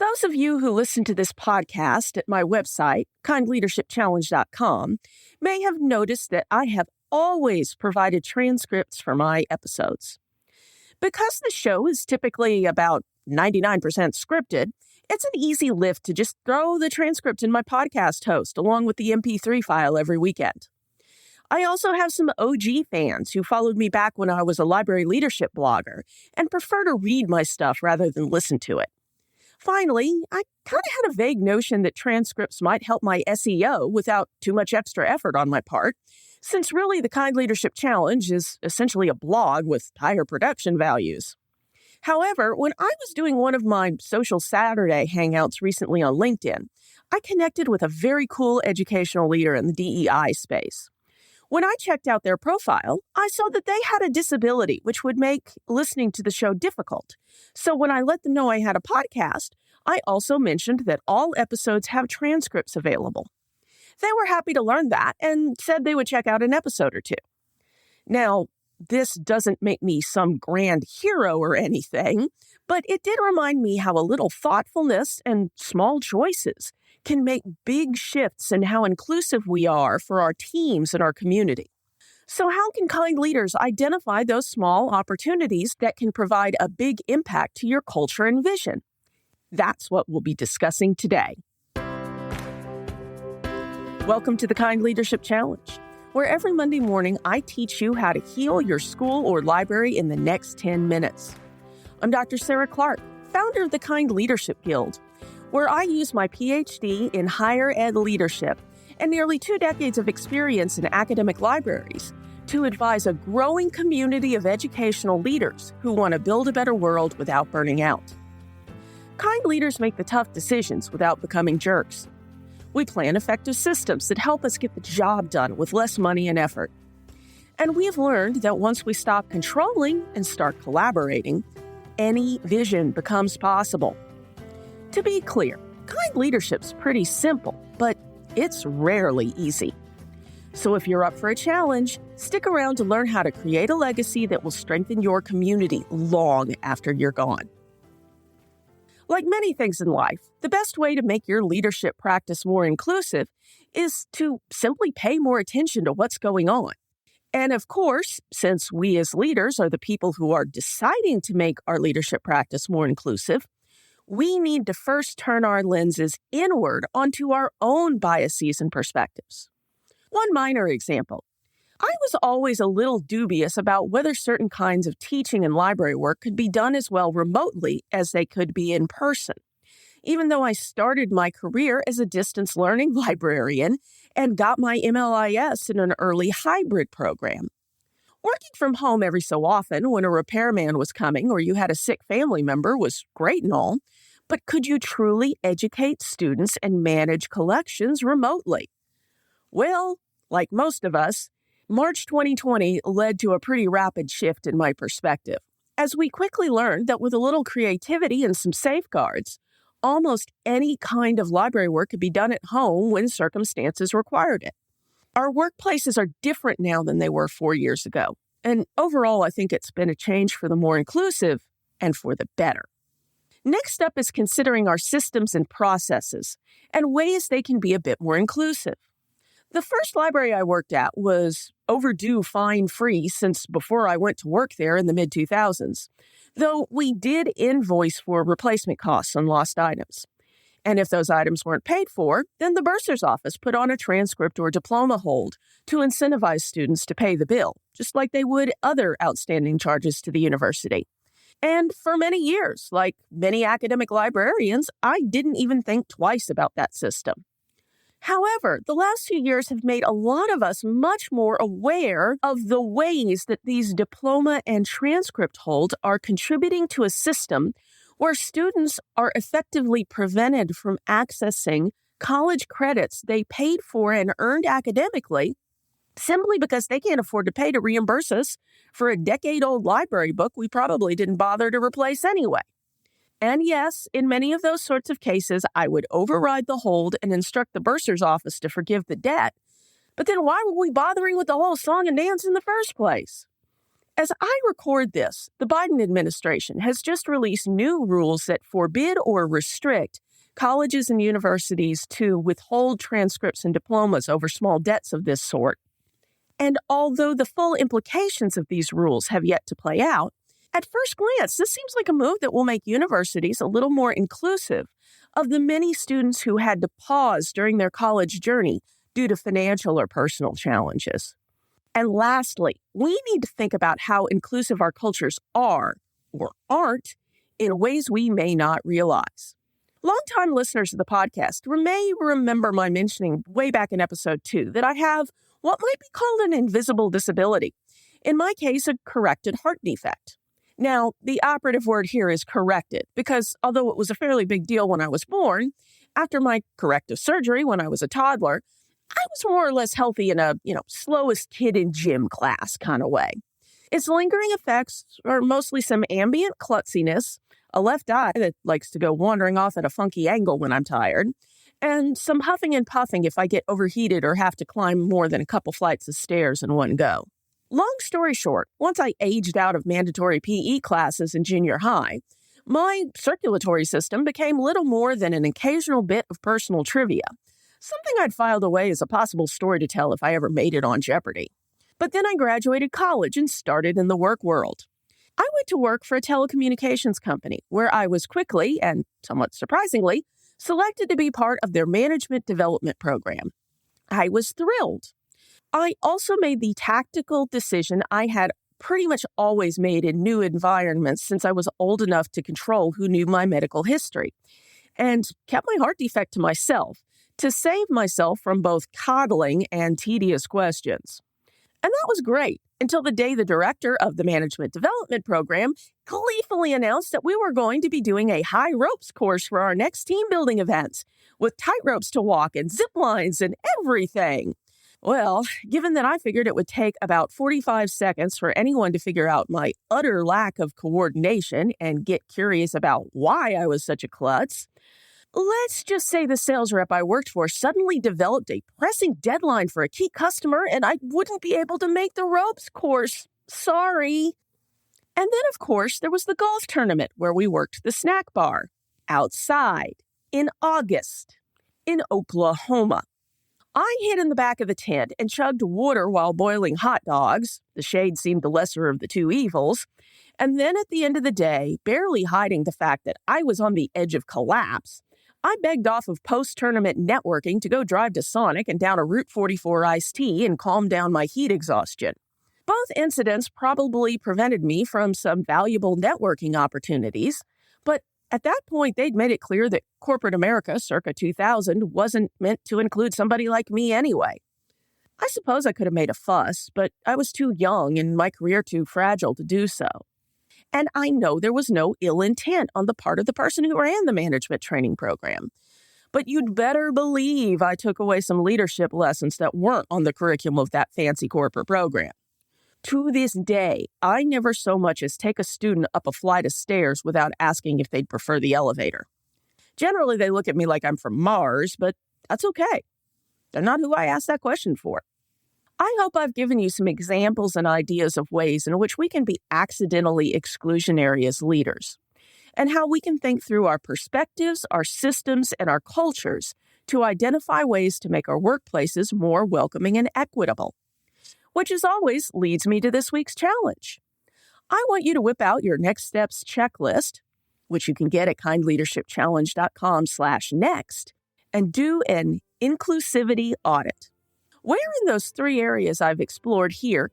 Those of you who listen to this podcast at my website, kindleadershipchallenge.com, may have noticed that I have always provided transcripts for my episodes. Because the show is typically about 99% scripted, it's an easy lift to just throw the transcript in my podcast host along with the MP3 file every weekend. I also have some OG fans who followed me back when I was a library leadership blogger and prefer to read my stuff rather than listen to it. Finally, I kind of had a vague notion that transcripts might help my SEO without too much extra effort on my part, since really the Kind Leadership Challenge is essentially a blog with higher production values. However, when I was doing one of my Social Saturday hangouts recently on LinkedIn, I connected with a very cool educational leader in the DEI space. When I checked out their profile, I saw that they had a disability, which would make listening to the show difficult. So when I let them know I had a podcast, I also mentioned that all episodes have transcripts available. They were happy to learn that and said they would check out an episode or two. Now, this doesn't make me some grand hero or anything, but it did remind me how a little thoughtfulness and small choices can make big shifts in how inclusive we are for our teams and our community. So how can kind leaders identify those small opportunities that can provide a big impact to your culture and vision? That's what we'll be discussing today. Welcome to the Kind Leadership Challenge, where every Monday morning I teach you how to heal your school or library in the next 10 minutes. I'm Dr. Sarah Clark, founder of the Kind Leadership Guild, where I use my PhD in higher ed leadership and nearly 2 decades of experience in academic libraries to advise a growing community of educational leaders who want to build a better world without burning out. Kind leaders make the tough decisions without becoming jerks. We plan effective systems that help us get the job done with less money and effort. And we have learned that once we stop controlling and start collaborating, any vision becomes possible. To be clear, kind leadership's pretty simple, but it's rarely easy. So if you're up for a challenge, stick around to learn how to create a legacy that will strengthen your community long after you're gone. Like many things in life, the best way to make your leadership practice more inclusive is to simply pay more attention to what's going on. And of course, since we as leaders are the people who are deciding to make our leadership practice more inclusive, we need to first turn our lenses inward onto our own biases and perspectives. One minor example. I was always a little dubious about whether certain kinds of teaching and library work could be done as well remotely as they could be in person, even though I started my career as a distance learning librarian and got my MLIS in an early hybrid program. Working from home every so often when a repairman was coming or you had a sick family member was great and all, but could you truly educate students and manage collections remotely? Well, like most of us, March 2020 led to a pretty rapid shift in my perspective, as we quickly learned that with a little creativity and some safeguards, almost any kind of library work could be done at home when circumstances required it. Our workplaces are different now than they were 4 years ago, and overall I think it's been a change for the more inclusive and for the better. Next up is considering our systems and processes and ways they can be a bit more inclusive. The first library I worked at was overdue fine-free since before I went to work there in the mid-2000s, though we did invoice for replacement costs on lost items. And if those items weren't paid for, then the bursar's office put on a transcript or diploma hold to incentivize students to pay the bill, just like they would other outstanding charges to the university. And for many years, like many academic librarians, I didn't even think twice about that system. However, the last few years have made a lot of us much more aware of the ways that these diploma and transcript holds are contributing to a system where students are effectively prevented from accessing college credits they paid for and earned academically simply because they can't afford to pay to reimburse us for a decade-old library book we probably didn't bother to replace anyway. And yes, in many of those sorts of cases, I would override the hold and instruct the bursar's office to forgive the debt. But then why were we bothering with the whole song and dance in the first place? As I record this, the Biden administration has just released new rules that forbid or restrict colleges and universities to withhold transcripts and diplomas over small debts of this sort. And although the full implications of these rules have yet to play out, at first glance, this seems like a move that will make universities a little more inclusive of the many students who had to pause during their college journey due to financial or personal challenges. And lastly, we need to think about how inclusive our cultures are or aren't in ways we may not realize. Longtime listeners of the podcast may remember my mentioning way back in episode 2 that I have what might be called an invisible disability. In my case, a corrected heart defect. Now, the operative word here is corrected because although it was a fairly big deal when I was born, after my corrective surgery when I was a toddler, I was more or less healthy in a, slowest kid in gym class kind of way. Its lingering effects are mostly some ambient klutziness, a left eye that likes to go wandering off at a funky angle when I'm tired, and some huffing and puffing if I get overheated or have to climb more than a couple flights of stairs in one go. Long story short, once I aged out of mandatory PE classes in junior high, my circulatory system became little more than an occasional bit of personal trivia, something I'd filed away as a possible story to tell if I ever made it on Jeopardy! But then I graduated college and started in the work world. I went to work for a telecommunications company where I was quickly, and somewhat surprisingly, selected to be part of their management development program. I was thrilled. I also made the tactical decision I had pretty much always made in new environments since I was old enough to control who knew my medical history, and kept my heart defect to myself to save myself from both coddling and tedious questions. And that was great until the day the director of the management development program gleefully announced that we were going to be doing a high ropes course for our next team building event with tight ropes to walk and zip lines and everything. Well, given that I figured it would take about 45 seconds for anyone to figure out my utter lack of coordination and get curious about why I was such a klutz, let's just say the sales rep I worked for suddenly developed a pressing deadline for a key customer and I wouldn't be able to make the ropes course. Sorry. And then, of course, there was the golf tournament where we worked the snack bar outside in August in Oklahoma. I hid in the back of the tent and chugged water while boiling hot dogs. The shade seemed the lesser of the two evils. And then at the end of the day, barely hiding the fact that I was on the edge of collapse, I begged off of post-tournament networking to go drive to Sonic and down a Route 44 iced tea and calm down my heat exhaustion. Both incidents probably prevented me from some valuable networking opportunities, but at that point, they'd made it clear that corporate America circa 2000 wasn't meant to include somebody like me anyway. I suppose I could have made a fuss, but I was too young and my career too fragile to do so. And I know there was no ill intent on the part of the person who ran the management training program. But you'd better believe I took away some leadership lessons that weren't on the curriculum of that fancy corporate program. To this day, I never so much as take a student up a flight of stairs without asking if they'd prefer the elevator. Generally, they look at me like I'm from Mars, but that's okay. They're not who I asked that question for. I hope I've given you some examples and ideas of ways in which we can be accidentally exclusionary as leaders, and how we can think through our perspectives, our systems, and our cultures to identify ways to make our workplaces more welcoming and equitable. Which, as always, leads me to this week's challenge. I want you to whip out your next steps checklist, which you can get at kindleadershipchallenge.com/next, and do an inclusivity audit. Where in those 3 areas I've explored here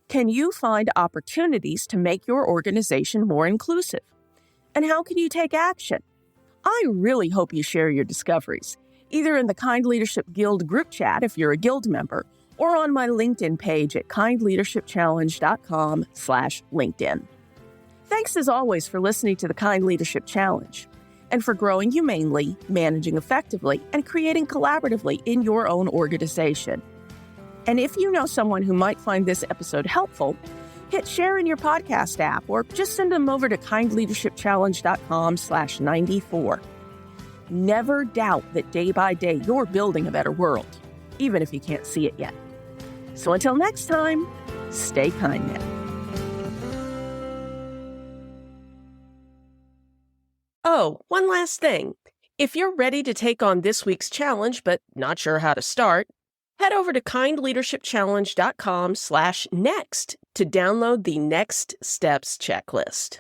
can you find opportunities to make your organization more inclusive? And how can you take action? I really hope you share your discoveries, either in the Kind Leadership Guild group chat if you're a guild member, or on my LinkedIn page at kindleadershipchallenge.com/LinkedIn. Thanks as always for listening to the Kind Leadership Challenge and for growing humanely, managing effectively, and creating collaboratively in your own organization. And if you know someone who might find this episode helpful, hit share in your podcast app or just send them over to kindleadershipchallenge.com/94. Never doubt that day by day you're building a better world, even if you can't see it yet. So until next time, stay kind now. Oh, one last thing. If you're ready to take on this week's challenge but not sure how to start, head over to kindleadershipchallenge.com/next to download the Next Steps checklist.